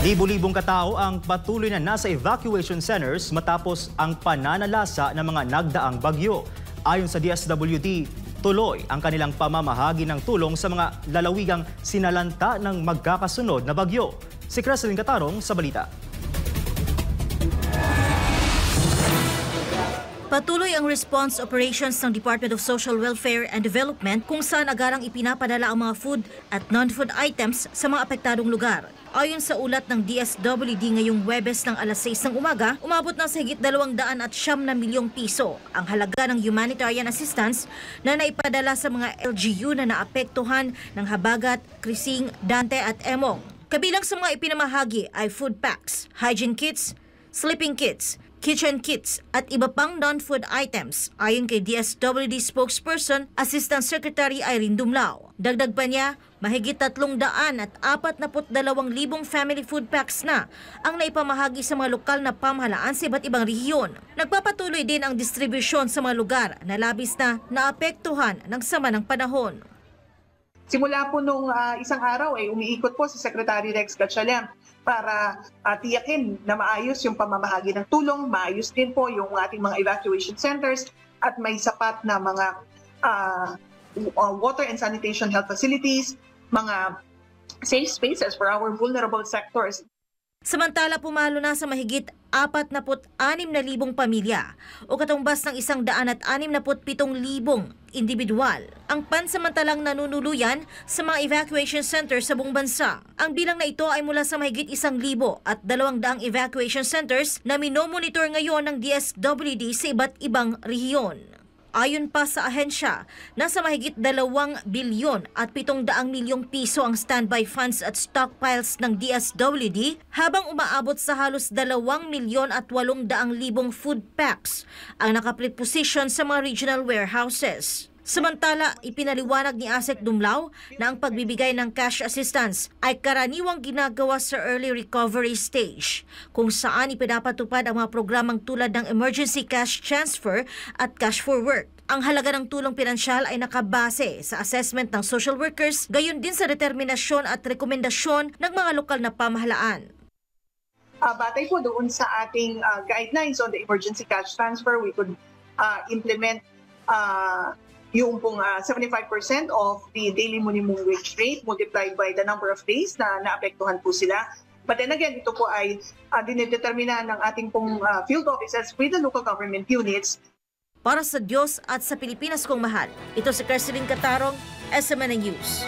Libo-libong katao ang patuloy na nasa evacuation centers matapos ang pananalasa ng mga nagdaang bagyo. Ayon sa DSWD, tuloy ang kanilang pamamahagi ng tulong sa mga lalawigang sinalanta ng magkakasunod na bagyo. Si Creslin Catarong sa balita. Patuloy ang response operations ng Department of Social Welfare and Development kung saan agarang ipinapadala ang mga food at non-food items sa mga apektadong lugar. Ayon sa ulat ng DSWD ngayong Huwebes ng alas 6 ng umaga, umabot na sa higit 209 milyong piso ang halaga ng humanitarian assistance na naipadala sa mga LGU na naapektuhan ng Habagat, Krising, Dante at Emong. Kabilang sa mga ipinamahagi ay food packs, hygiene kits, sleeping kits, kitchen kits at iba pang non-food items ayon kay DSWD spokesperson Assistant Secretary Irene Dumlao. Dagdag pa niya, mahigit 342,000 family food packs na ang naipamahagi sa mga lokal na pamahalaan sa iba't ibang rehiyon. Nagpapatuloy din ang distribusyon sa mga lugar na labis na naapektuhan ng sama ng panahon. Simula po nung isang araw umiikot po si Secretary Rex Gatchalian para tiyakin na maayos yung pamamahagi ng tulong, maayos din po yung ating mga evacuation centers at may sapat na mga water and sanitation health facilities, mga safe spaces for our vulnerable sectors. Samantala, pumalo na sa mahigit 46,000 pamilya o katumbas ng 167,000 individual ang pansamantalang nanunuluyan sa mga evacuation centers sa buong bansa. Ang bilang na ito ay mula sa mahigit 1,200 evacuation centers na minomonitor ngayon ng DSWD sa iba't ibang rehiyon. Ayon pa sa ahensya, nasa mahigit 2 bilyon at 700 milyong piso ang standby funds at stockpiles ng DSWD habang umaabot sa halos 2,800,000 food packs ang nakapreposition sa mga regional warehouses. Samantala, ipinaliwanag ni ASEC Dumlao na ang pagbibigay ng cash assistance ay karaniwang ginagawa sa early recovery stage, kung saan ipinapatupad ang mga programang tulad ng emergency cash transfer at cash for work. Ang halaga ng tulong pinansyal ay nakabase sa assessment ng social workers, gayon din sa determinasyon at rekomendasyon ng mga lokal na pamahalaan. Batay po doon sa ating guidelines on the emergency cash transfer, we could implement yung pong 75% of the daily minimum wage rate multiplied by the number of days na naapektuhan po sila. But then again, ito po ay dinedetermina ng ating pong field offices with the local government units. Para sa Diyos at sa Pilipinas kong mahal, ito si Creslin Catarong, SMN News.